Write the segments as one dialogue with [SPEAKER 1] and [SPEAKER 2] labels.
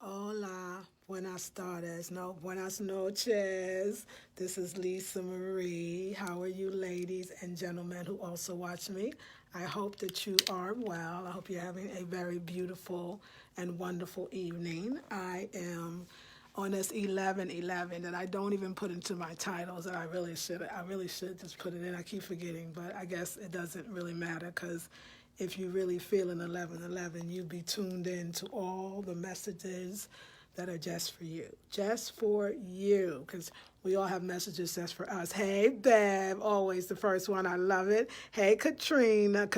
[SPEAKER 1] Hola, buenas tardes, no, buenas noches. This is Lisa Marie. How are you, ladies and gentlemen who also watch me? I hope that you are well. I hope you're having a very beautiful and wonderful evening. I am on this 11:11 that I don't even put into my titles that I really should. I really should just put it in. I keep forgetting, but I guess it doesn't really matter because if you really feel an 11:11, you be tuned in to all the messages that are just for you, because we all have messages just for us. Hey, Bev, always the first one. I love it. Hey, Katina.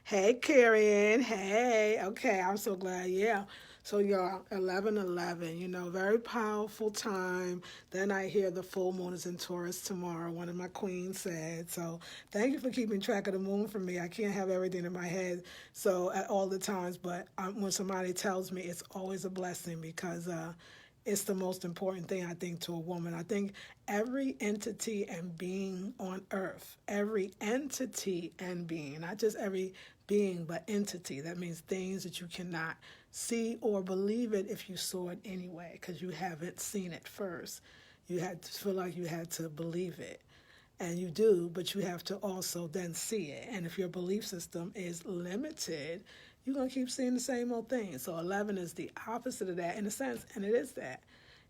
[SPEAKER 1] Hey, Karen. Hey, okay, I'm so glad. Yeah. So, y'all, 11:11, very powerful time. Then I hear the full moon is in Taurus tomorrow, one of my queens said. So, thank you for keeping track of the moon for me. I can't have everything in my head at all the times, but when somebody tells me, it's always a blessing because it's the most important thing, I think, to a woman. I think every entity and being on earth, every entity and being, not just every being, but entity. That means things that you cannot see or believe it if you saw it anyway, because you haven't seen it first. You had to feel like you had to believe it. And you do, but you have to also then see it. And if your belief system is limited, you're going to keep seeing the same old thing. So 11 is the opposite of that in a sense, and it is that.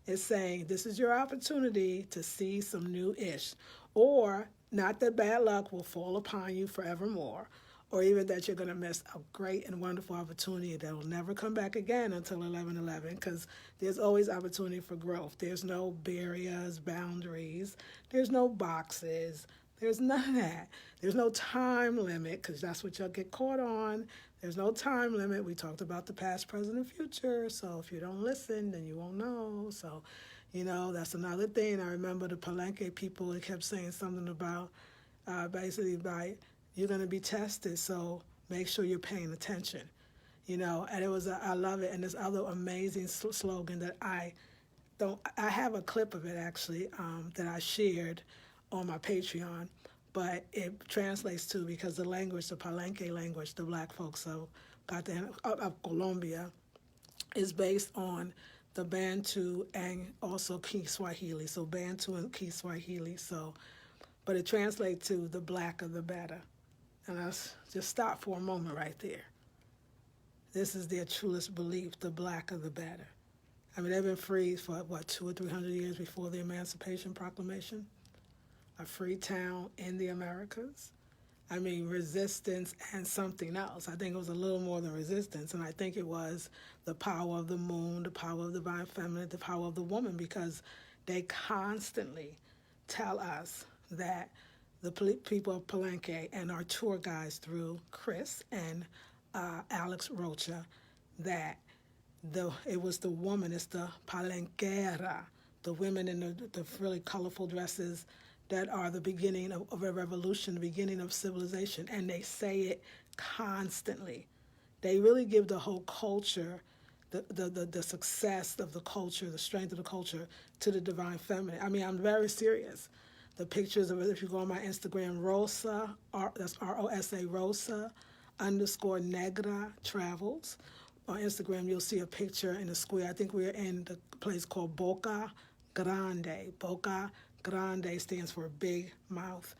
[SPEAKER 1] It's saying this is your opportunity to see some new-ish. Or not that bad luck will fall upon you forevermore, or even that you're going to miss a great and wonderful opportunity that will never come back again until 11:11, because there's always opportunity for growth. There's no barriers, boundaries. There's no boxes. There's none of that. There's no time limit, because that's what you'll get caught on. There's no time limit. We talked about the past, present, and future. So if you don't listen, then you won't know. So, that's another thing. I remember the Palenque people, they kept saying something about basically by you're going to be tested, so make sure you're paying attention, and I love it. And this other amazing slogan that I have a clip of it actually that I shared on my Patreon, but it translates to, because the language, the Palenque language, the black folks of Colombia, is based on the Bantu and also Kiswahili. So Bantu and Kiswahili. So, but it translates to the blacker the better. And let's just stop for a moment right there. This is their truest belief: the blacker the better. I mean, they've been free for, 200 or 300 years before the Emancipation Proclamation. A free town in the Americas. I mean, resistance and something else. I think it was a little more than resistance, and I think it was the power of the moon, the power of the divine feminine, the power of the woman, because they constantly tell us that the people of Palenque and our tour guides through Chris and Alex Rocha, that it was the woman, it's the palenquera, the women in the really colorful dresses that are the beginning of a revolution, the beginning of civilization, and they say it constantly. They really give the whole culture, the success of the culture, the strength of the culture, to the divine feminine. I mean, I'm very serious. The pictures of it, if you go on my Instagram, Rosa, that's Rosa, Rosa _Negra Travels. On Instagram, you'll see a picture in a square. I think we're in the place called Boca Grande. Boca Grande stands for big mouth.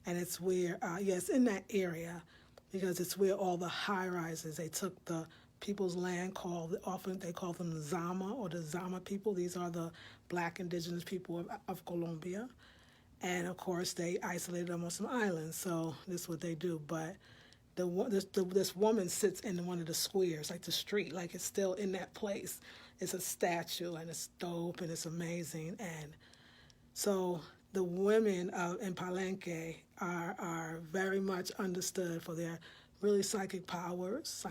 [SPEAKER 1] And it's where, it's in that area, because it's where all the high rises, they took the people's land often they call them Zama, or the Zama people. These are the black indigenous people of Colombia. And, of course, they isolated them on some islands, so this is what they do. But this woman sits in one of the squares, like the street, like it's still in that place. It's a statue, and it's dope, and it's amazing. And so the women in Palenque are very much understood for their really psychic powers,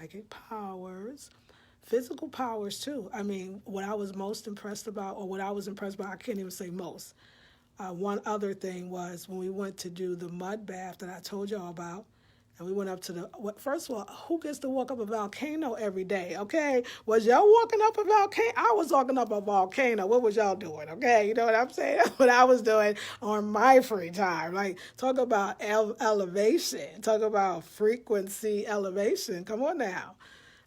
[SPEAKER 1] physical powers, too. I mean, what I was most impressed about, I can't even say most. One other thing was when we went to do the mud bath that I told y'all about, and we went up to first of all, who gets to walk up a volcano every day, okay? Was y'all walking up a volcano? I was walking up a volcano. What was y'all doing, okay? You know what I'm saying? That's what I was doing on my free time. Like, talk about elevation. Talk about frequency elevation. Come on now.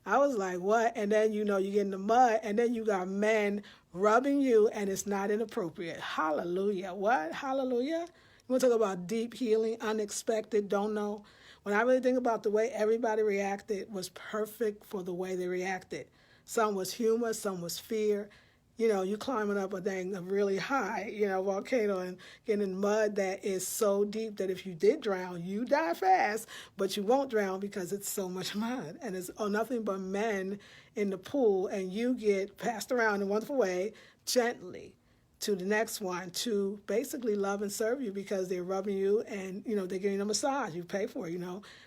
[SPEAKER 1] I was like, what? And then, you get in the mud, and then you got men rubbing you, and it's not inappropriate. Hallelujah. What? Hallelujah. You want to talk about deep healing, unexpected, don't know. When I really think about the way everybody reacted was perfect for the way they reacted. Some was humor, some was fear. You climbing up a thing really high, volcano and getting in mud that is so deep that if you did drown, you die fast, but you won't drown because it's so much mud. And it's nothing but men in the pool, and you get passed around in a wonderful way, gently, to the next one to basically love and serve you because they're rubbing you and, they're giving you a massage. You pay for it,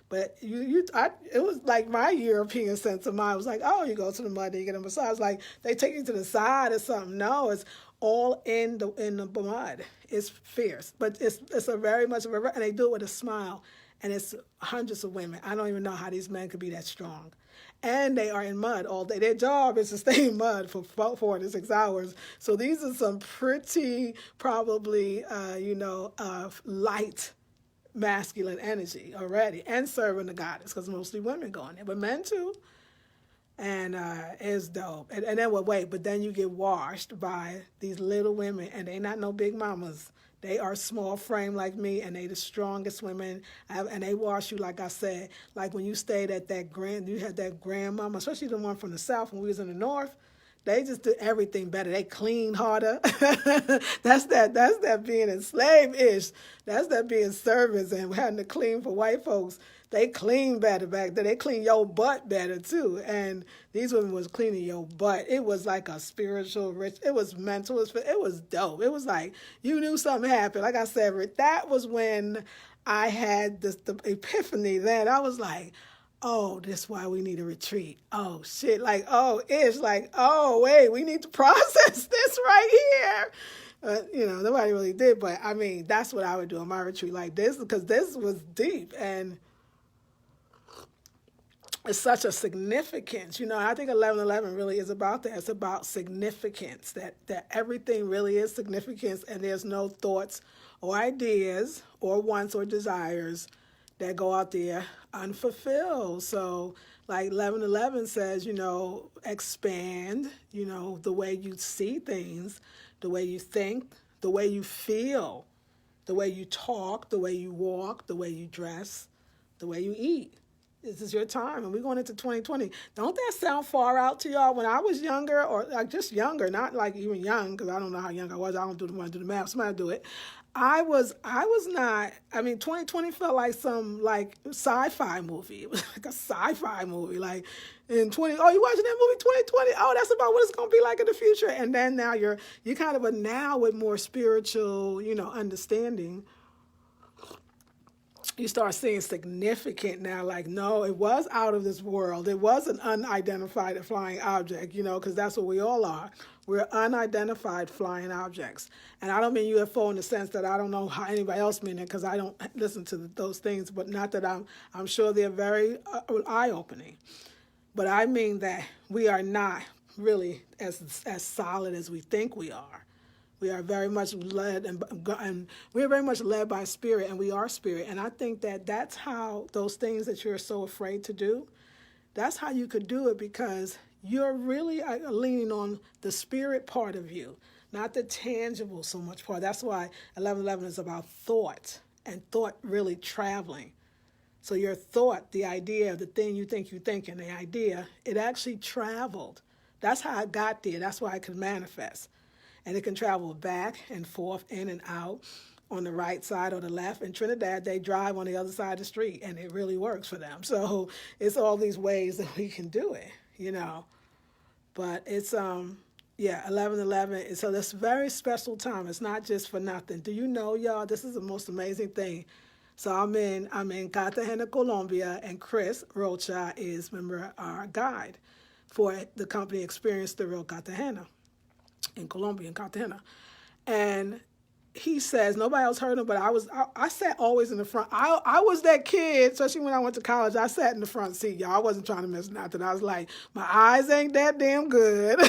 [SPEAKER 1] But it was like my European sense of mind was like, oh, you go to the mud and you get a massage. Like they take you to the side or something. No, it's all in the mud. It's fierce, but it's a very much of a, and they do it with a smile. And it's hundreds of women. I don't even know how these men could be that strong. And they are in mud all day. Their job is to stay in mud for 4 to 6 hours. So these are some pretty, probably, light masculine energy already. And serving the goddess, because mostly women go in there. But men too. And it's dope. And then, but then you get washed by these little women. And they not no big mamas. They are small frame like me, and they the strongest women. And they wash you, like I said, like when you stayed at you had that grandmama, especially the one from the South when we was in the North. They just do everything better. They clean harder. That's that being enslaved-ish. That's that being servants and having to clean for white folks. They clean better back then. They clean your butt better too. And these women was cleaning your butt. It was like a spiritual rich. It was mental. It was dope. It was like you knew something happened. Like I said, that was when I had the epiphany. Then I was like, oh, this is why we need a retreat. Oh, shit. Like, oh, it's like, oh, wait, we need to process this right here. Nobody really did. But, I mean, that's what I would do on my retreat like this, because this was deep. And it's such a significance. I think 11:11 really is about that. It's about significance, that everything really is significance, and there's no thoughts or ideas or wants or desires that go out there unfulfilled. So like 11:11 says, expand, the way you see things, the way you think, the way you feel, the way you talk, the way you walk, the way you dress, the way you eat. This is your time, and we're going into 2020. Don't that sound far out to y'all? When I was younger, or like just younger, not like even young, because I don't know how young I was. I don't want to do the math. Somebody do it. I was not. I mean, 2020 felt like some sci-fi movie. It was like a sci-fi movie. Like in 20. Oh, you watching that movie 2020? Oh, that's about what it's going to be like in the future. And then now you're kind of now with more spiritual, understanding. You start seeing significant now, like, no, it was out of this world. It was an unidentified flying object, because that's what we all are. We're unidentified flying objects. And I don't mean UFO in the sense that I don't know how anybody else mean it, because I don't listen to those things, but not that I'm sure they're very eye-opening. But I mean that we are not really as solid as we think we are. We are very much led, and we are very much led by spirit, and we are spirit. And I think that's how those things that you're so afraid to do, that's how you could do it, because you're really leaning on the spirit part of you, not the tangible so much part. That's why 11:11 is about thought, and thought really traveling. So your thought, the idea, the thing you think, and the idea, it actually traveled. That's how I got there. That's why I could manifest. And it can travel back and forth, in and out, on the right side or the left. In Trinidad, they drive on the other side of the street, and it really works for them. So it's all these ways that we can do it, But it's 11:11. So this very special time. It's not just for nothing. Do you know, y'all? This is the most amazing thing. So I'm in Cartagena, Colombia, and Chris Rocha is, remember, our guide for the company Experience the Real Cartagena in Colombia, in Cartagena. And he says, nobody else heard him, but I sat always in the front. I was that kid, especially when I went to college, I sat in the front seat, y'all. I wasn't trying to miss nothing. I was like, my eyes ain't that damn good.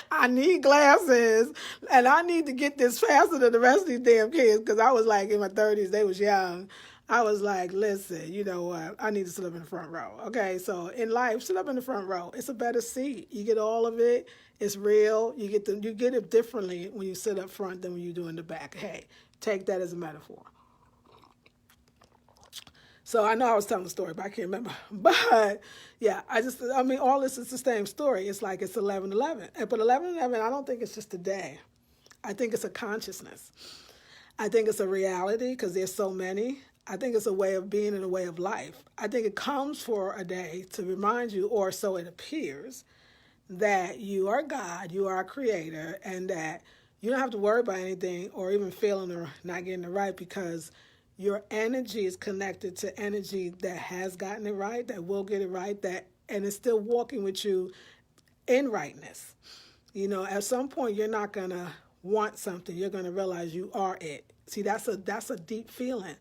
[SPEAKER 1] I need glasses, and I need to get this faster than the rest of these damn kids, because I was like in my 30s, they was young. I was like, listen, you know what? I need to sit up in the front row. Okay, so in life, sit up in the front row. It's a better seat. You get all of it. It's real. You get it differently when you sit up front than when you do in the back. Hey, take that as a metaphor. So I know I was telling the story, but I can't remember. But yeah, I mean, all this is the same story. It's like it's 11/11. But 11/11, I don't think it's just a day. I think it's a consciousness. I think it's a reality because there's so many. I think it's a way of being and a way of life. I think it comes for a day to remind you, or so it appears, that you are God, you are a creator, and that you don't have to worry about anything or even failing or not getting it right because your energy is connected to energy that has gotten it right, that will get it right, and is still walking with you in rightness. You know, at some point you're not gonna want something. You're gonna realize you are it. See, that's a deep feeling.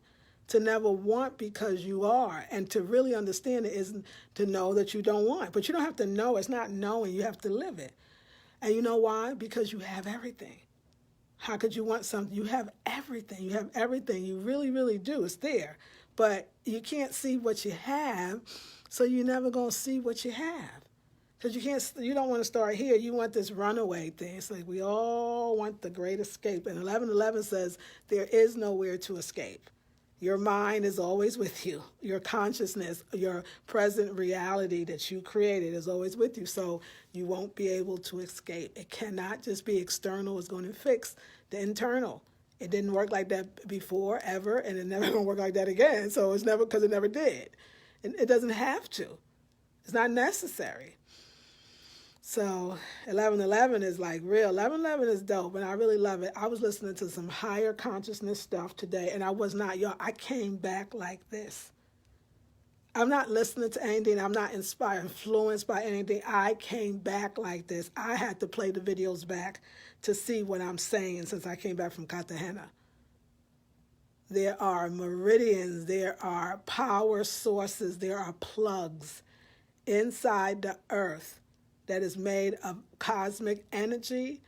[SPEAKER 1] To never want because you are, and to really understand it is to know that you don't want. But you don't have to know. It's not knowing. You have to live it. And you know why? Because you have everything. How could you want something? You have everything. You have everything. You really, really do. It's there. But you can't see what you have, so you're never going to see what you have. Because you don't want to start here. You want this runaway thing. It's like we all want the great escape. And 11:11 says there is nowhere to escape. Your mind is always with you. Your consciousness, your present reality that you created is always with you. So you won't be able to escape. It cannot just be external. It's going to fix the internal. It didn't work like that before, ever, and it never going to work like that again. So it's never, because it never did. It doesn't have to. It's not necessary. So 11:11 is like real. 11:11 is dope, and I really love it. I was listening to some higher consciousness stuff today, and I was not, y'all, I came back like this. I'm not listening to anything. I'm not inspired, influenced by anything. I came back like this. I had to play the videos back to see what I'm saying since I came back from Cartagena. There are meridians. There are power sources. There are plugs inside the earth that is made of cosmic energy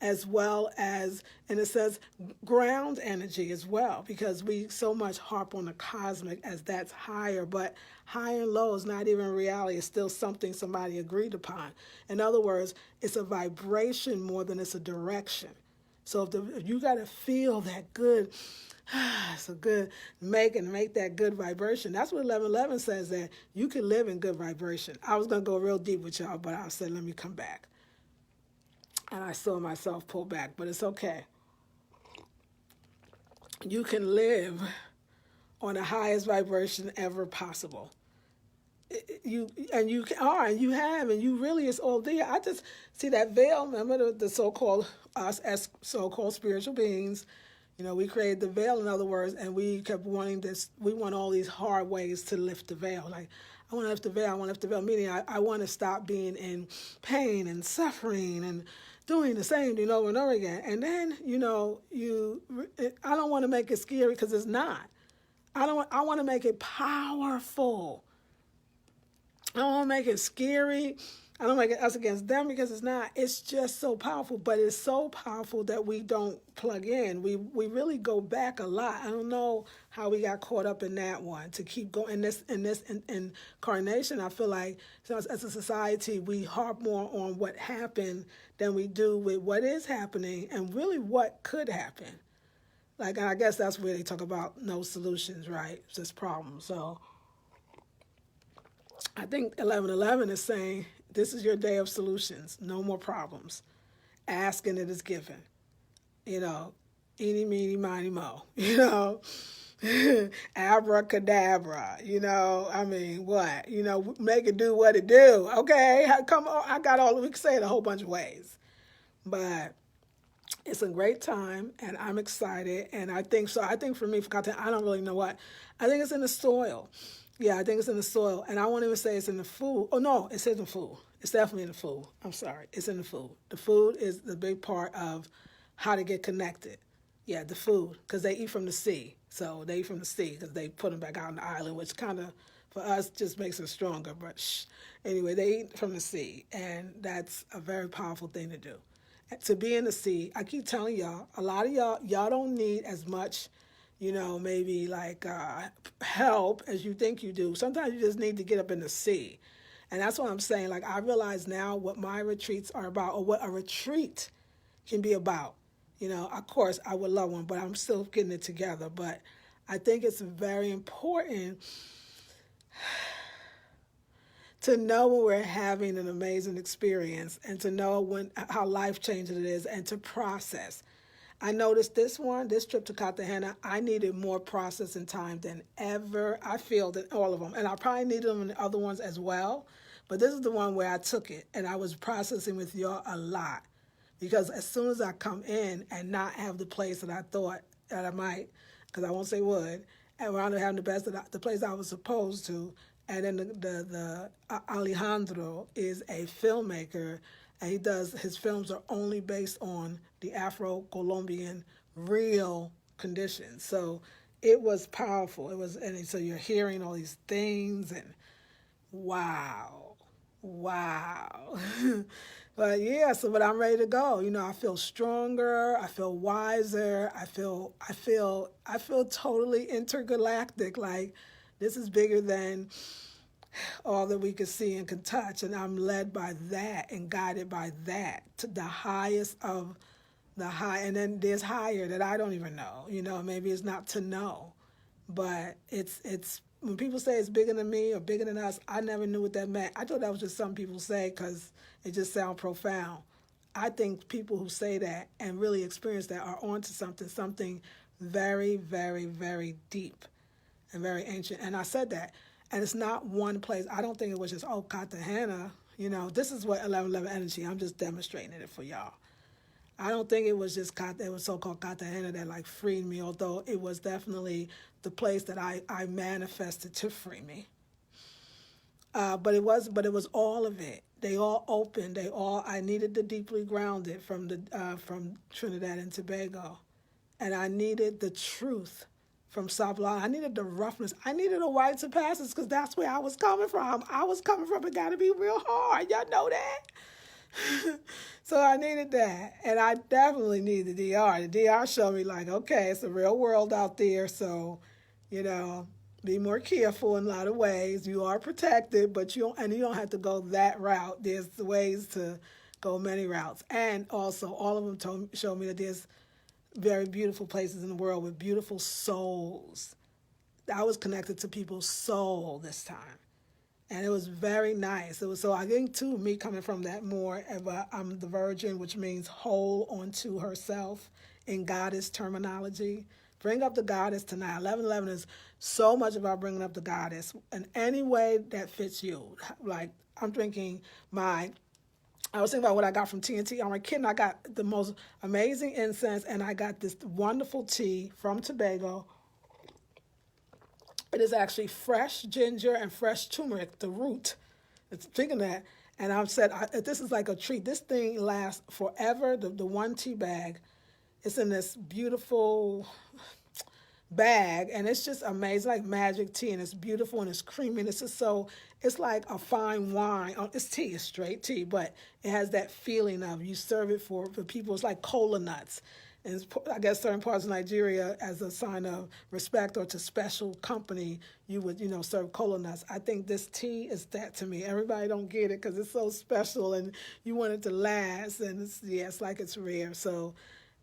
[SPEAKER 1] as well as, and it says ground energy as well, because we so much harp on the cosmic as that's higher, but high and low is not even reality. It's still something somebody agreed upon. In other words, it's a vibration more than it's a direction. So if you got to feel that good, so good, make that good vibration. That's what 11:11 says, that you can live in good vibration. I was going to go real deep with y'all, but I said, let me come back. And I saw myself pull back, but it's okay. You can live on the highest vibration ever possible. You have, and you really, it's all there. I just see that veil. Remember the so-called, us as so-called spiritual beings, you know, we created the veil, in other words, and we kept wanting this. We want all these hard ways to lift the veil. Like, I want to lift the veil. I want to lift the veil. Meaning, I want to stop being in pain and suffering and doing the same thing over and over again. And then, you know, I don't want to make it scary because it's not. I want to make it powerful. I don't want to make it scary. I don't make it us against them because it's not. It's just so powerful, but it's so powerful that we don't plug in. We really go back a lot. I don't know how we got caught up in that one to keep going. In this incarnation, I feel like as a society, we harp more on what happened than we do with what is happening and really what could happen. Like, I guess that's where they talk about no solutions, right? It's just problems. So I think 11:11 is saying, this is your day of solutions. No more problems. Ask and it is given. You know, eeny, meeny, miny, mo. You know, abracadabra. You know, I mean, what? You know, make it do what it do. Okay, come on. I got all, we can say it a whole bunch of ways. But it's a great time, and I'm excited. And I think so. I think for me, for content, I don't really know what. I think it's in the soil. Yeah, I think it's in the soil. And I won't even say it's in the food. Oh, no, it says in the food. It's definitely in the food. I'm sorry. It's in the food. The food is the big part of how to get connected. Yeah, the food, because they eat from the sea. So they eat from the sea because they put them back out on the island, which kind of, for us, just makes us stronger. But anyway, they eat from the sea, and that's a very powerful thing to do. To be in the sea, I keep telling y'all, a lot of y'all don't need as much. maybe like help as you think you do. Sometimes you just need to get up in the sea. And that's what I'm saying. Like, I realize now what my retreats are about, or what a retreat can be about. Of course, I would love one, but I'm still getting it together. But I think it's very important to know when we're having an amazing experience, and to know how life-changing it is, and to process. I noticed this trip to Cartagena, I needed more processing time than ever. I feel that all of them, and I probably needed them in the other ones as well. But this is the one where I took it, and I was processing with y'all a lot. Because as soon as I come in and not have the place that I thought that I might, because I won't say would, and we're having the place I was supposed to, and then the Alejandro is a filmmaker, and his films are only based on the Afro-Colombian real conditions. So it was powerful. And so you're hearing all these things, and wow. But yeah, but I'm ready to go. I feel stronger. I feel wiser. I feel totally intergalactic. Like, this is bigger than all that we can see and can touch, and I'm led by that and guided by that to the highest of the high. And then there's higher that I don't even know. Maybe it's not to know, but it's when people say it's bigger than me or bigger than us, I never knew what that meant. I thought that was just something people say because it just sounds profound. I think people who say that and really experience that are onto something very, very, very deep and very ancient. And I said that. And it's not one place. I don't think it was just, Cartagena. This is what 1111 energy. I'm just demonstrating it for y'all. I don't think it was just it was so-called Cartagena that like freed me, although it was definitely the place that I manifested to free me. But it was all of it. They all opened. I needed the deeply grounded from Trinidad and Tobago, and I needed the truth from Sabla. I needed the roughness. I needed the rites of passage because that's where I was coming from. It got to be real hard. Y'all know that. So I needed that, and I definitely needed the DR. The DR showed me like, okay, it's a real world out there, so be more careful in a lot of ways. You are protected, but you don't have to go that route. There's ways to go many routes, and also all of them showed me that there's very beautiful places in the world with beautiful souls. I was connected to people's soul this time. And it was very nice. I think too, me coming from that more of I'm the virgin, which means whole onto herself in goddess terminology. Bring up the goddess tonight. 1111 is so much about bringing up the goddess in any way that fits you. Like, I'm drinking I was thinking about what I got from TNT. I'm like, kidding, I got the most amazing incense, and I got this wonderful tea from Tobago. It is actually fresh ginger and fresh turmeric, the root. It's thinking that. And I've said, this is like a treat. This thing lasts forever. The one tea bag, it's in this beautiful bag, and it's just amazing, like magic tea, and it's beautiful, and it's creamy, and it's like a fine wine. It's tea, it's straight tea, but it has that feeling of, you serve it for people. It's like cola nuts. And I guess certain parts of Nigeria, as a sign of respect or to special company, you would, serve cola nuts. I think this tea is that to me. Everybody don't get it because it's so special, and you want it to last, and it's like it's rare. So,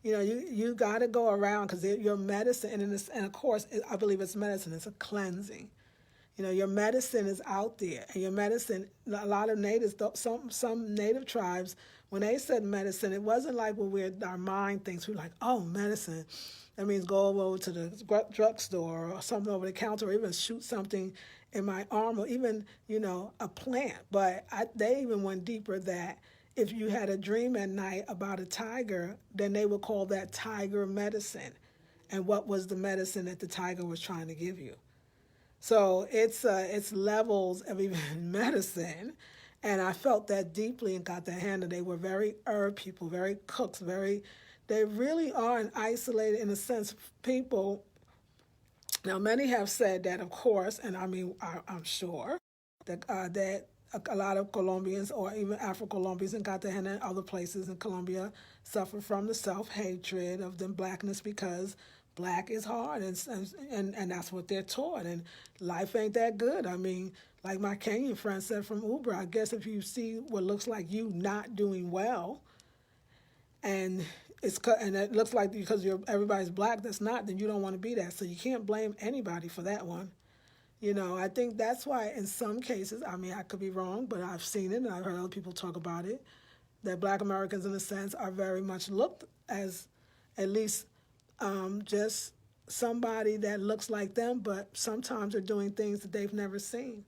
[SPEAKER 1] you got to go around because your medicine, and of course, I believe it's medicine. It's a cleansing. Your medicine is out there, and your medicine. A lot of natives, some native tribes, when they said medicine, it wasn't like what our mind thinks. We're like, oh, medicine. That means go over to the drugstore or something over the counter, or even shoot something in my arm, or even a plant. But they even went deeper that if you had a dream at night about a tiger, then they would call that tiger medicine. And what was the medicine that the tiger was trying to give you? So it's levels of even medicine. And I felt that deeply in Cartagena. They were very herb people, very cooks, they really are an isolated, in a sense, people. Now, many have said that, of course, and I mean, I'm sure, that a lot of Colombians or even Afro-Colombians in Cartagena and other places in Colombia suffer from the self-hatred of the blackness because Black is hard, and that's what they're taught. And life ain't that good. I mean, like my Kenyan friend said from Uber, I guess if you see what looks like you not doing well, and it looks like because everybody's Black that's not, then you don't want to be that. So you can't blame anybody for that one. I think that's why in some cases, I mean, I could be wrong, but I've seen it and I've heard other people talk about it, that Black Americans, in a sense, are very much looked as at least just somebody that looks like them, but sometimes they're doing things that they've never seen.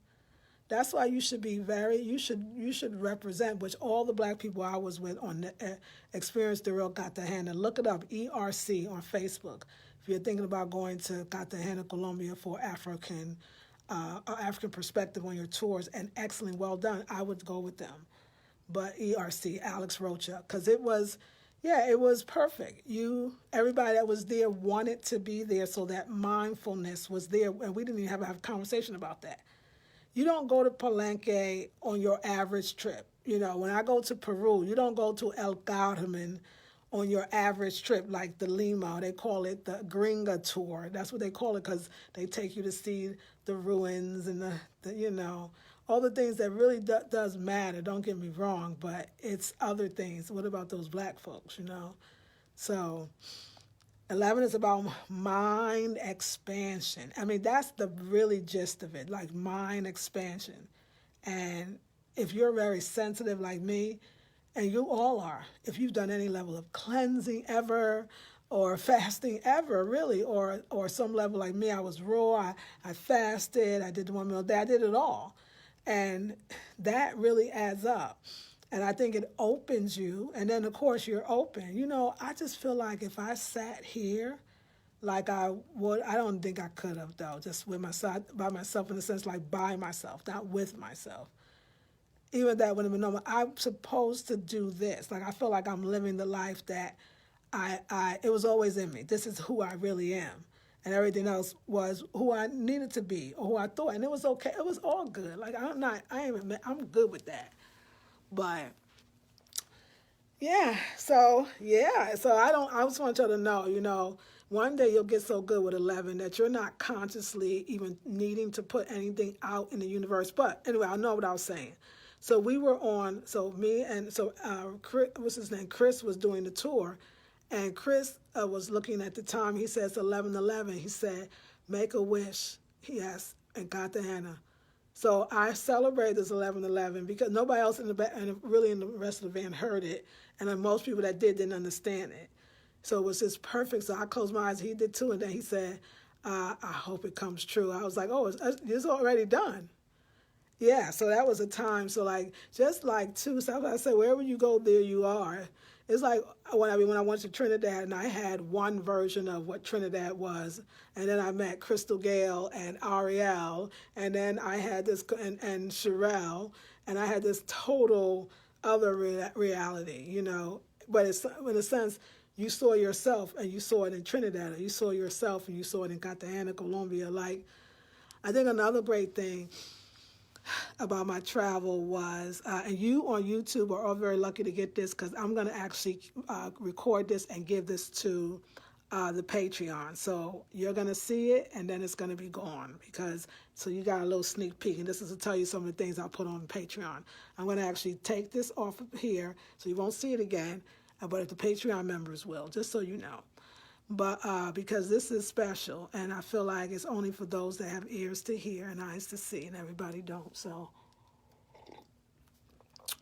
[SPEAKER 1] That's why you should be you should represent, which all the Black people I was with on the Experience the Real Cartagena. Look it up, ERC on Facebook. If you're thinking about going to Cartagena, Colombia for African perspective on your tours, and excellent, well done, I would go with them. But ERC, Alex Rocha, because it was perfect. Everybody that was there wanted to be there, so that mindfulness was there, and we didn't even have a conversation about that. You don't go to Palenque on your average trip. When I go to Peru, you don't go to El Carmen on your average trip, like the Lima. They call it the Gringa tour. That's what they call it, because they take you to see the ruins and the all the things that really does matter. Don't get me wrong, but it's other things. What about those Black folks, So 11 is about mind expansion. I mean, that's the really gist of it, like mind expansion. And if you're very sensitive like me, and you all are, if you've done any level of cleansing ever, or fasting ever, really, or some level like me, I was raw, I fasted, I did the 1 meal a day, I did it all. And that really adds up. And I think it opens you, and then, of course, you're open. I just feel like if I sat here like I would, I don't think I could have, though, just by myself, in a sense, like by myself, not with myself. Even that wouldn't have been normal. I'm supposed to do this. Like, I feel like I'm living the life that it was always in me. This is who I really am. And everything else was who I needed to be, or who I thought. And it was okay. It was all good. Like, I'm good with that. But so I just want y'all to know, one day you'll get so good with 11 that you're not consciously even needing to put anything out in the universe. But anyway, I know what I was saying. So we were on, Chris, what's his name? Chris was doing the tour, and Chris was looking at the time. He says 11:11. He said, make a wish, he asked, and Cartagena. So I celebrated this 11:11 because nobody else in the rest of the van heard it, and then most people that didn't understand it. So it was just perfect. So I closed my eyes. He did too, and then he said, "I hope it comes true." I was like, "Oh, it's already done." Yeah. So that was a time. So just like too. So I said, wherever you go, there you are. It's like when I went to Trinidad, and I had one version of what Trinidad was, and then I met Crystal Gale and Ariel, and then I had this and Sherelle, and I had this total other reality, But it's, in a sense, you saw yourself, and you saw it in Trinidad, and you saw yourself, and you saw it in Cartagena, Colombia. Like, I think another great thing about my travel was, and you on YouTube are all very lucky to get this, because I'm going to actually record this and give this to the Patreon. So you're going to see it, and then it's going to be gone, so you got a little sneak peek, and this is to tell you some of the things I'll put on Patreon. I'm going to actually take this off of here, so you won't see it again, but if the Patreon members will, just so you know. But because this is special, and I feel like it's only for those that have ears to hear and eyes to see, and everybody don't.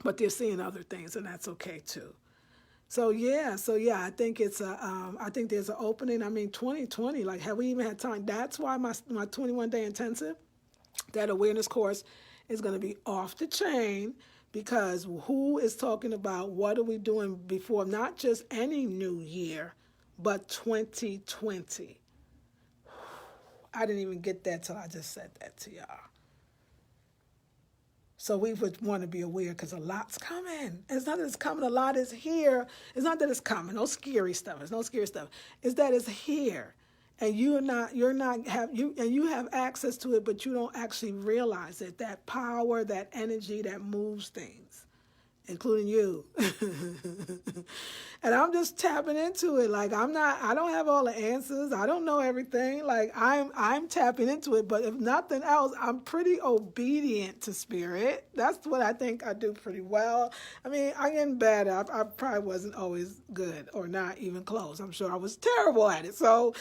[SPEAKER 1] But they're seeing other things, and that's okay too. So I think I think there's an opening. I mean, 2020, like, have we even had time? That's why my 21-day intensive, that awareness course, is going to be off the chain, because who is talking about what are we doing before not just any new year, but 2020. I didn't even get that till I just said that to y'all. So we would want to be aware, because a lot's coming. It's not that it's coming, a lot is here. It's not that it's coming, no scary stuff. It's no scary stuff. It's that it's here. And you have access to it, but you don't actually realize it. That power, that energy that moves things including you. And I'm just tapping into it. Like I don't have all the answers. I don't know everything. Like I'm tapping into it, but if nothing else, I'm pretty obedient to spirit. That's what I think I do pretty well. I mean, I'm getting better. I probably wasn't always good or not even close. I'm sure I was terrible at it. So,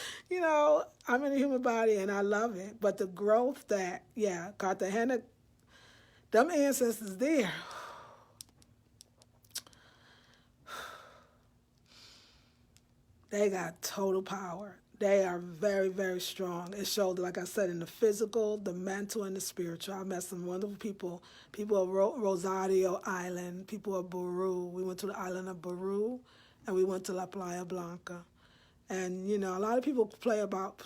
[SPEAKER 1] I'm in a human body and I love it. But the growth that, Cartagena, them ancestors there, they got total power. They are very, very strong. It showed, like I said, in the physical, the mental, and the spiritual. I met some wonderful people. People of Rosario Island, people of Baru. We went to the island of Baru, and we went to La Playa Blanca. And, a lot of people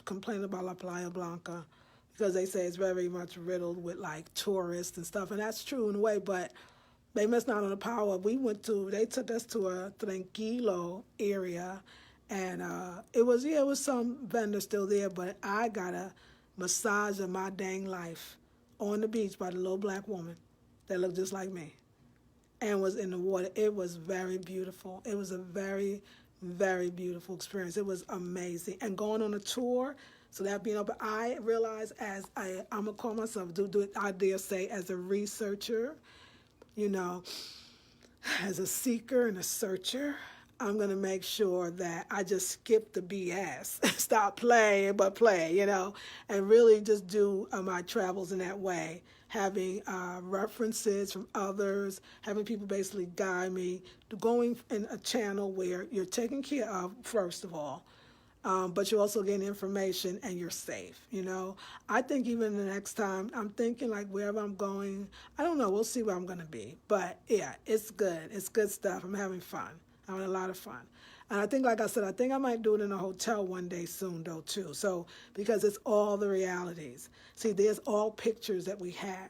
[SPEAKER 1] complain about La Playa Blanca because they say it's very much riddled with, like, tourists and stuff. And that's true in a way, but they missed out on the power. They took us to a Tranquilo area, and it was some vendors still there, but I got a massage of my dang life on the beach by the little black woman that looked just like me and was in the water. It was very beautiful. It was a very, very beautiful experience. It was amazing. And going on a tour, so that being up, I realized I'm going to call myself, I dare say, as a researcher, as a seeker and a searcher, I'm going to make sure that I just skip the BS, stop playing, but play, and really just do my travels in that way, having references from others, having people basically guide me, going in a channel where you're taken care of, first of all, but you also gain information and you're safe, I think even the next time, I'm thinking like wherever I'm going, I don't know, we'll see where I'm going to be. But yeah, it's good. It's good stuff. I'm having fun. I'm having a lot of fun. And I think, like I said, I might do it in a hotel one day soon, though, too. So, because it's all the realities. See, there's all pictures that we have.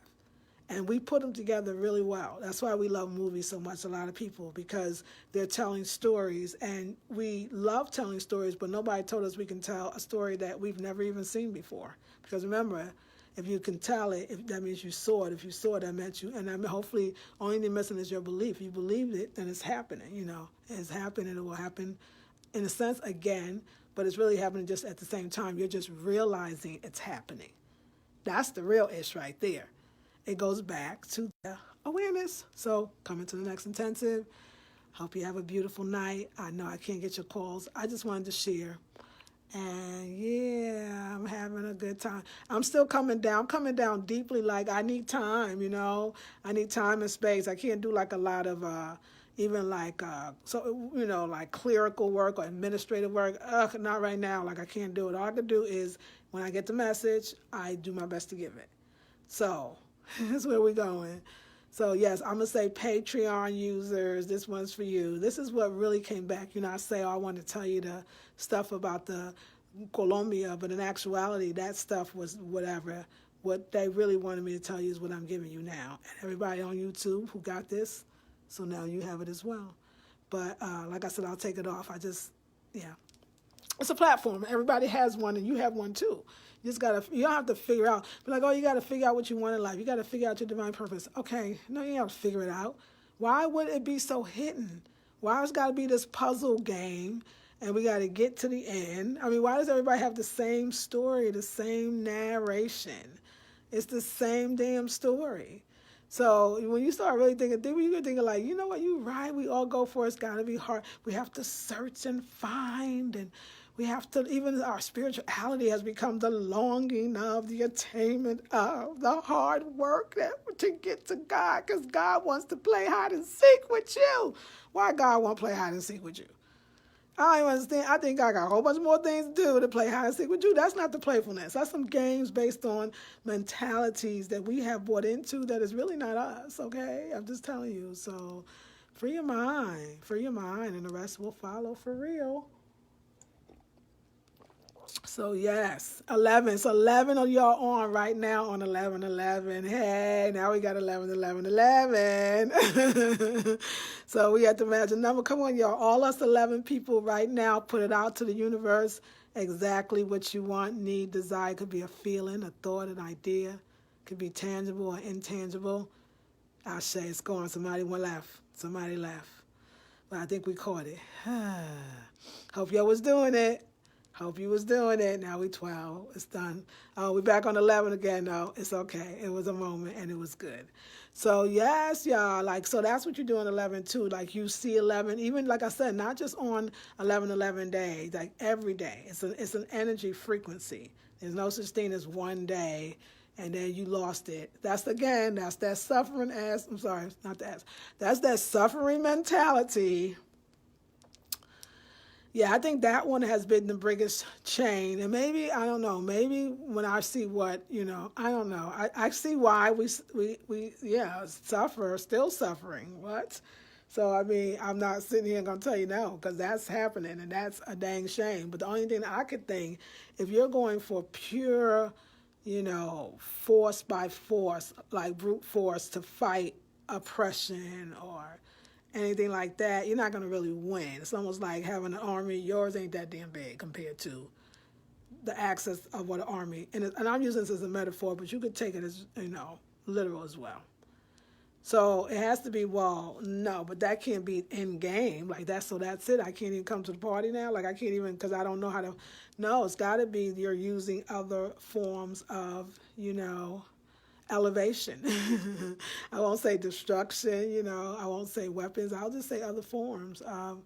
[SPEAKER 1] And we put them together really well. That's why we love movies so much, a lot of people, because they're telling stories. And we love telling stories, but nobody told us we can tell a story that we've never even seen before. Because remember, if you can tell it, that means you saw it. If you saw it, that meant you. And I mean, hopefully, only thing missing is your belief. If you believed it, then it's happening, It's happening. It will happen, in a sense, again, but it's really happening just at the same time. You're just realizing it's happening. That's the real ish right there. It goes back to awareness. So, coming to the next intensive. Hope you have a beautiful night. I know I can't get your calls. I just wanted to share. And yeah, I'm having a good time. I'm still coming down. I'm coming down deeply. Like I need time, I need time and space. I can't do like a lot of even like like clerical work or administrative work. Not right now. Like I can't do it. All I can do is when I get the message, I do my best to give it. So that's where we're going. So yes, I'm gonna say Patreon users, this one's for you. This is what really came back. I say, I want to tell you the stuff about the Colombia, but in actuality, that stuff was whatever. What they really wanted me to tell you is what I'm giving you now. And everybody on YouTube who got this, so now you have it as well. But like I said, I'll take it off. It's a platform. Everybody has one, and you have one too. You don't have to figure out. Be like, you got to figure out what you want in life. You got to figure out your divine purpose. Okay, no, you have to figure it out. Why would it be so hidden? Why it's got to be this puzzle game, and we got to get to the end? I mean, why does everybody have the same story, the same narration? It's the same damn story. So when you start really thinking, you're thinking like, you know what, you're right. We all go for it. It's got to be hard. We have to search and find, and we have to, even our spirituality has become the longing of, the attainment of, the hard work to get to God, because God wants to play hide and seek with you. Why God won't play hide and seek with you? I don't understand. I think I got a whole bunch more things to do to play hide and seek with you. That's not the playfulness. That's some games based on mentalities that we have bought into that is really not us, okay? I'm just telling you. So free your mind, and the rest will follow for real. So yes, 11. So 11 of y'all on right now on 11-11. Hey, now we got 11-11-11. So we have to match a number. Come on, y'all. All us 11 people right now, put it out to the universe. Exactly what you want, need, desire. Could be a feeling, a thought, an idea. Could be tangible or intangible. I say it's gone. Somebody went left. Somebody left. But I think we caught it. Hope y'all was doing it. Hope you was doing it. Now we 12. It's done. Oh, we back on 11 again. No, it's okay. It was a moment and it was good. So yes, y'all. Like, so that's what you do on 11 too. Like you see 11, even like I said, not just on 11 days, like every day. It's an energy frequency. There's no such thing as one day and then you lost it. That's that suffering ass. I'm sorry, not the ass. That's that suffering mentality. Yeah, I think that one has been the biggest change. And maybe, I don't know, maybe when I see what, I don't know. I see why we suffer, still suffering. What? So, I mean, I'm not sitting here and going to tell you no, because that's happening, and that's a dang shame. But the only thing I could think, if you're going for pure, force by force, like brute force to fight oppression or anything like that, you're not going to really win. It's almost like having an army. Yours ain't that damn big compared to the access of what an army, and I'm using this as a metaphor, but you could take it as, literal as well. So it has to be, no, but that can't be in game. Like that's it. I can't even come to the party now. Like I can't even, because I don't know how to, no, it's got to be you're using other forms of, elevation. I won't say destruction, I won't say weapons. I'll just say other forms of,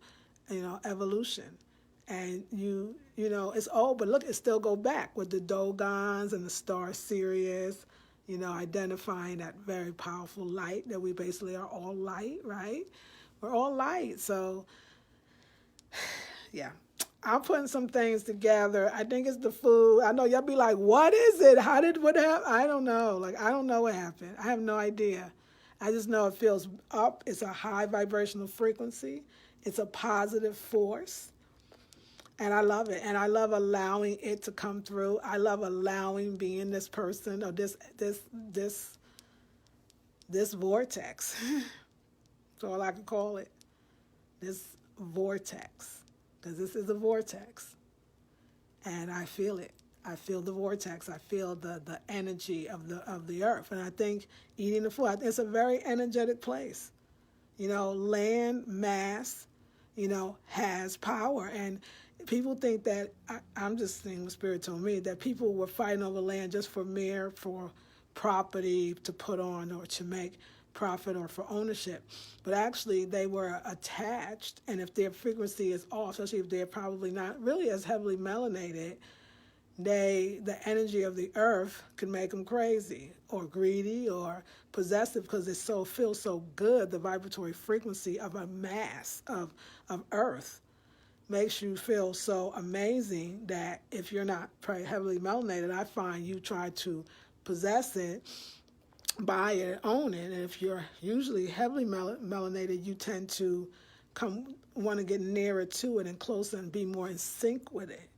[SPEAKER 1] evolution. And it's old, but look, it still go back with the Dogons and the Star Sirius, identifying that very powerful light that we basically are all light, right? We're all light. So, yeah. I'm putting some things together. I think it's the food. I know y'all be like, what is it? What happened? I don't know. Like, I don't know what happened. I have no idea. I just know it feels up. It's a high vibrational frequency. It's a positive force. And I love it. And I love allowing it to come through. I love allowing being this person or this vortex. That's all I can call it. This vortex. Because this is a vortex. And I feel it. I feel the vortex. I feel the energy of the earth. And I think eating the food, it's a very energetic place. Land mass, has power. And people think that, I'm just saying what Spirit told me, that people were fighting over land just for property to put on or to make profit or for ownership. But actually they were attached, and if their frequency is off, especially if they're probably not really as heavily melanated, the energy of the earth could make them crazy or greedy or possessive because it feels so good. The vibratory frequency of a mass of earth makes you feel so amazing that if you're not heavily melanated, I find you try to possess it, buy it, own it. And if you're usually heavily melanated, you tend to want to get nearer to it and closer and be more in sync with it.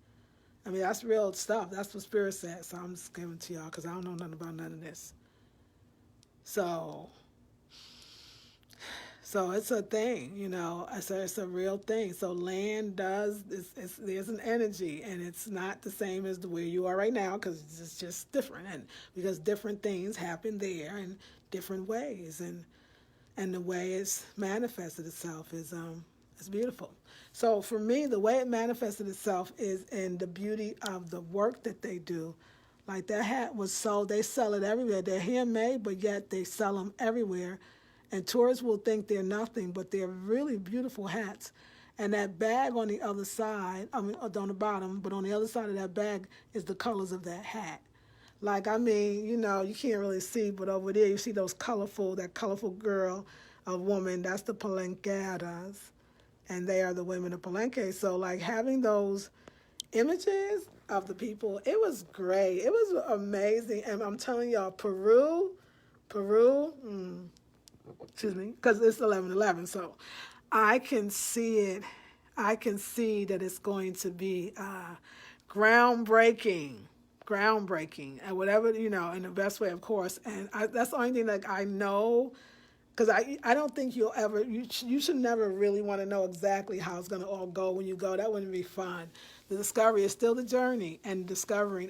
[SPEAKER 1] I mean, that's real stuff. That's what Spirit said. So I'm just giving it to y'all because I don't know nothing about none of this. So it's a thing, it's a real thing. So land there's an energy, and it's not the same as where you are right now because it's just different, and because different things happen there in different ways, and the way it's manifested itself is beautiful. So for me, the way it manifested itself is in the beauty of the work that they do. Like that hat was sold, they sell it everywhere. They're handmade, but yet they sell them everywhere. And tourists will think they're nothing, but they're really beautiful hats. And that bag on the other side, on the bottom, but on the other side of that bag is the colors of that hat. Like, I mean, you can't really see, but over there you see that colorful girl, a woman, that's the palenqueras. And they are the women of Palenque. So, like, having those images of the people, it was great. It was amazing. And I'm telling y'all, Peru, excuse me, because it's 11/11, so I can see it. I can see that it's going to be groundbreaking, and whatever, in the best way, of course. And that's the only thing that I know, because I don't think you should never really want to know exactly how it's going to all go when you go. That wouldn't be fun. The discovery is still the journey, and the discovery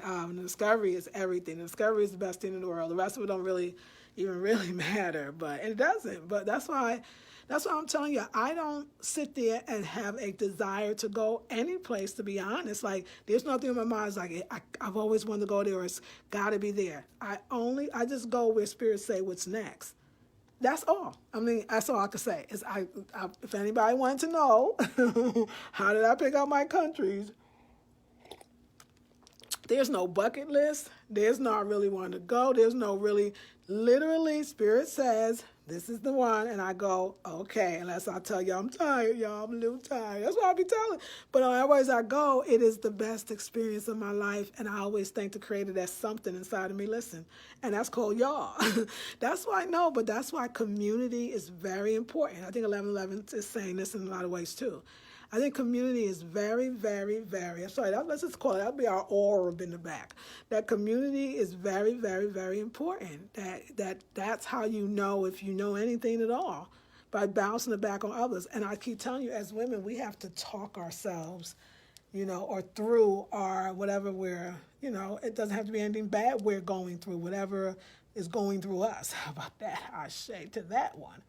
[SPEAKER 1] is everything. The discovery is the best thing in the world. The rest of it don't really even really matter, and it doesn't. But that's why That's what I'm telling you. I don't sit there and have a desire to go any place, to be honest. Like, there's nothing in my mind. It's like, I've always wanted to go there. It's got to be there. I just go where spirits say what's next. That's all. I mean, that's all I can say. Is if anybody wanted to know, how did I pick out my countries? There's no bucket list. There's not really one to go. There's no really, literally, Spirit says, this is the one. And I go, okay, unless I tell y'all I'm tired, y'all, I'm a little tired. That's what I'll be telling. But always I go, it is the best experience of my life. And I always thank the Creator there's something inside of me, listen. And that's called y'all. That's why I know, but that's why community is very important. I think 1111 is saying this in a lot of ways too. I think community is very, very, very, I'm sorry, let's just call it, that'll be our orb in the back. That community is very, very, very important. That's how you know if you know anything at all, by bouncing it back on others. And I keep telling you, as women, we have to talk ourselves, or through our whatever it doesn't have to be anything bad we're going through, whatever is going through us. How about that? I say to that one.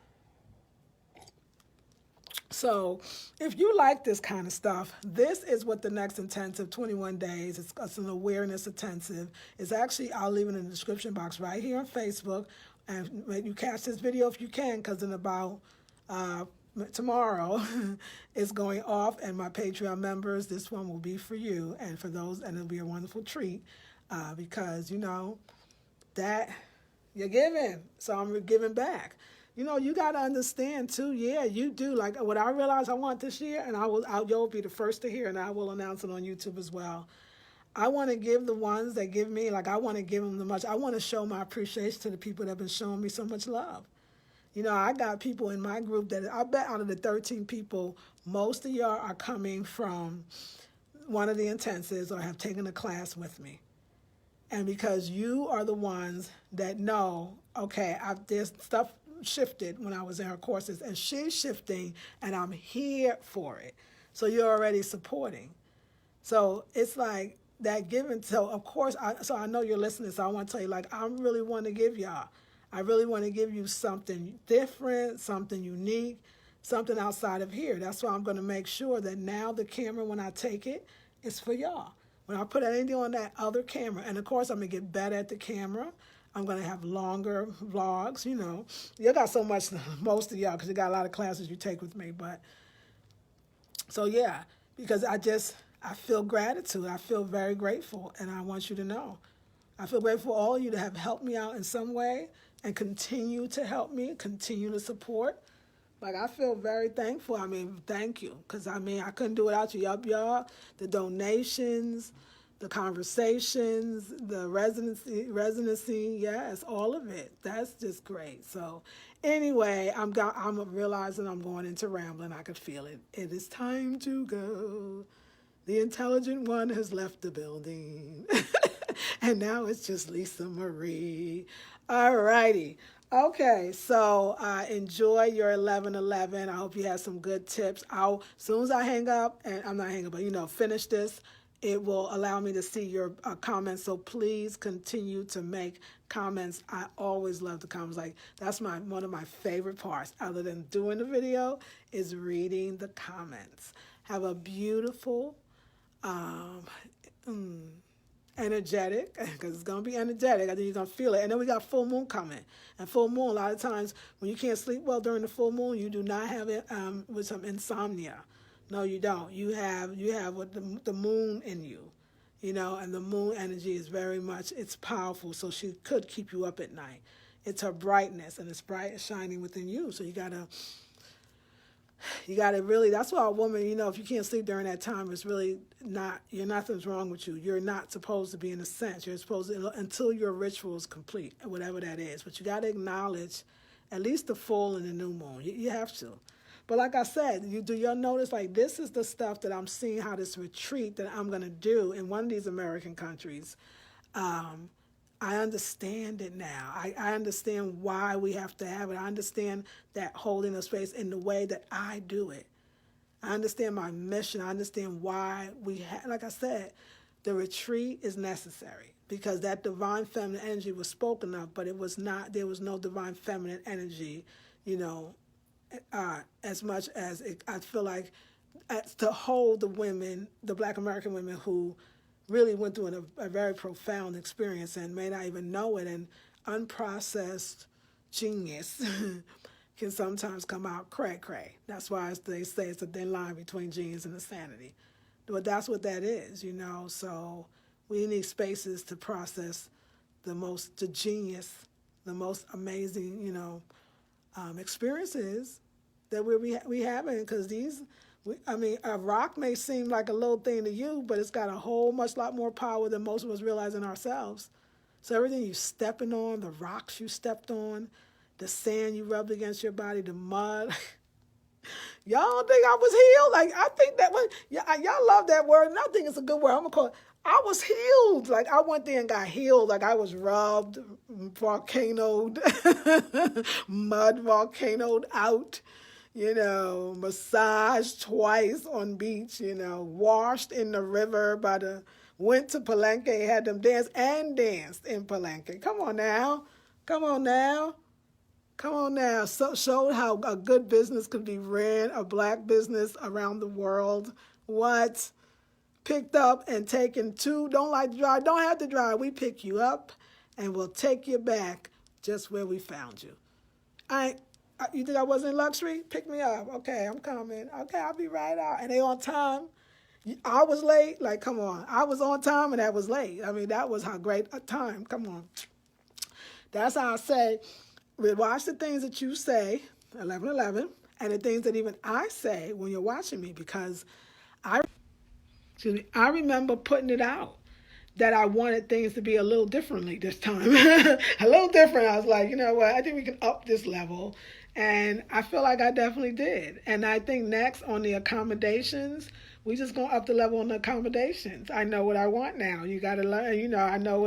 [SPEAKER 1] So if you like this kind of stuff, this is what the next intensive, 21 days, it's an awareness intensive. It's actually, I'll leave it in the description box right here on Facebook. And you catch this video if you can, because in about tomorrow, it's going off. And my Patreon members, this one will be for you. And for those, and it'll be a wonderful treat because, that you're giving. So I'm giving back. You got to understand, too, yeah, you do. Like, what I realized I want this year, and you'll be the first to hear, and I will announce it on YouTube as well. I want to give the ones that give me, I want to give them I want to show my appreciation to the people that have been showing me so much love. I got people in my group that I bet out of the 13 people, most of y'all are coming from one of the intensives or have taken a class with me. And because you are the ones that know, okay, there's stuff shifted when I was in her courses, and she's shifting, and I'm here for it. So you're already supporting. So it's like that giving. So of course, I know you're listening. So I want to tell you, I really want to give y'all. I really want to give you something different, something unique, something outside of here. That's why I'm going to make sure that now the camera, when I take it, is for y'all. When I put anything on that other camera, and of course I'm going to get better at the camera. I'm going to have longer vlogs, You got so much, most of y'all, because you got a lot of classes you take with me. But, so yeah, because I feel gratitude. I feel very grateful, and I want you to know. I feel grateful for all of you to have helped me out in some way and continue to help me, continue to support. I feel very thankful. Thank you, because, I couldn't do it without you. Y'all, the donations, the conversations, the residency, yes, all of it. That's just great. So anyway, I'm realizing I'm going into rambling. I could feel it. It is time to go. The intelligent one has left the building. And now it's just Lisa Marie. All righty. Okay, so enjoy your 11/11. I hope you have some good tips. As soon as I hang up, and I'm not hanging up, but finish this, it will allow me to see your comments. So please continue to make comments. I always love the comments. That's one of my favorite parts, other than doing the video, is reading the comments. Have a beautiful, energetic, because it's going to be energetic. I think you're going to feel it. And then we got full moon coming. And full moon, a lot of times when you can't sleep well during the full moon, you do not have it with some insomnia. No, you don't. You have what the moon in you, and the moon energy is very much, it's powerful. So she could keep you up at night. It's her brightness, and it's bright and shining within you. So you gotta really, that's why a woman, if you can't sleep during that time, it's really nothing's wrong with you. You're not supposed to be, in a sense. You're supposed to, until your ritual is complete, whatever that is. But you got to acknowledge at least the full and the new moon. You have to. But like I said, you'll notice, this is the stuff that I'm seeing, how this retreat that I'm going to do in one of these American countries. I understand it now. I understand why we have to have it. I understand that holding a space in the way that I do it. I understand my mission. I understand why like I said, the retreat is necessary because that divine feminine energy was spoken of, but it was not, there was no divine feminine energy, as much as I feel like to hold the women, the Black American women who really went through a very profound experience and may not even know it, and unprocessed genius can sometimes come out cray-cray. That's why they say it's a thin line between genius and insanity. But that's what that is, So we need spaces to process the genius, the most amazing, experiences that we having, because a rock may seem like a little thing to you, but it's got a whole lot more power than most of us realize in ourselves. So everything you stepping on, the rocks you stepped on, the sand you rubbed against your body, the mud. Y'all don't think I was healed? Like, I think that was, y'all love that word, and I think it's a good word. I'm going to call it, I was healed. Like, I went there and got healed. Like, I was rubbed, volcanoed, mud volcanoed out, massaged twice on beach, washed in the river went to Palenque, had them danced in Palenque. Come on now. So, showed how a good business could be ran, a Black business around the world. What? Picked up and taken to, don't like to drive, don't have to drive. We pick you up and we'll take you back just where we found you. You think I was in luxury? Pick me up. Okay, I'm coming. Okay, I'll be right out. And they on time. I was late. Like, come on. I was on time and that was late. That was how great a time. Come on. That's how I say, watch the things that you say, 11:11, and the things that even I say when you're watching me, because I remember putting it out that I wanted things to be a little differently this time. A little different. I was like, you know what? I think we can up this level. And I feel like I definitely did. And I think next on the accommodations, we just going to up the level on the accommodations. I know what I want now. You got to learn, I know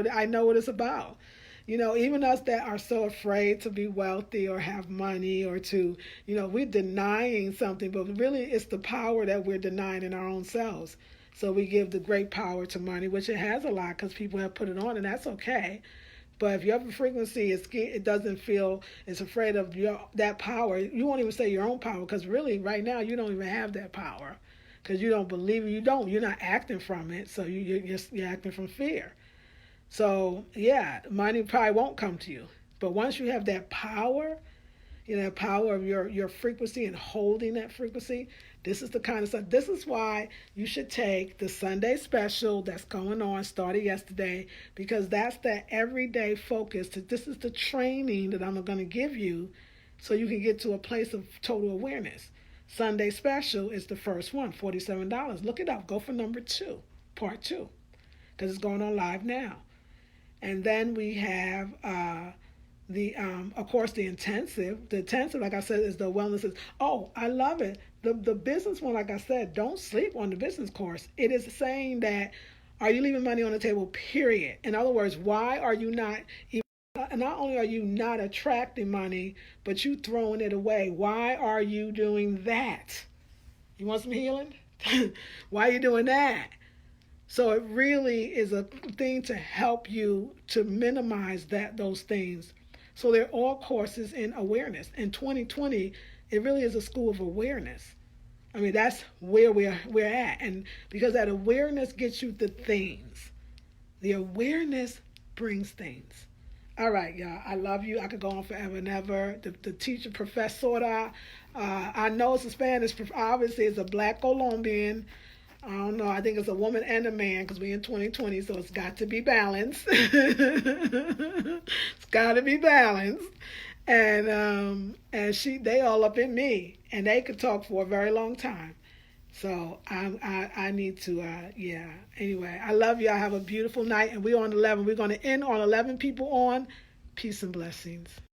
[SPEAKER 1] what it's about. Even us that are so afraid to be wealthy or have money or to, we're denying something, but really it's the power that we're denying in our own selves. So we give the great power to money, which it has a lot because people have put it on, and that's okay. But if your frequency it doesn't feel, it's afraid of that power, you won't even say your own power, because really right now you don't even have that power because you don't believe it. You're not acting from it, so you're acting from fear. So yeah, money probably won't come to you. But once you have that power, power of your frequency and holding that frequency, this is the kind of stuff. This is why you should take the Sunday special that's going on, started yesterday, because that's that everyday focus. This is the training that I'm going to give you so you can get to a place of total awareness. Sunday special is the first one, $47. Look it up. Go for number 2, part 2, because it's going on live now. And then we have of course, the intensive. The intensive, like I said, is the wellness. Oh, I love it. The business one, like I said, don't sleep on the business course. It is saying that, are you leaving money on the table, period? In other words, why are you not only are you not attracting money, but you throwing it away? Why are you doing that? You want some healing? Why are you doing that? So it really is a thing to help you to minimize those things. So they're all courses in awareness. In 2020, it really is a school of awareness. That's where we're at. And because that awareness gets you the things. The awareness brings things. All right, y'all. I love you. I could go on forever and ever. The teacher, professora, I know it's a Spanish, obviously it's a Black Colombian. I don't know. I think it's a woman and a man because we're in 2020, so it's got to be balanced. It's got to be balanced. And they all up in me, and they could talk for a very long time. So I need to, yeah. Anyway, I love you. I have a beautiful night, and we're on 11. We're going to end on 11 people on. Peace and blessings.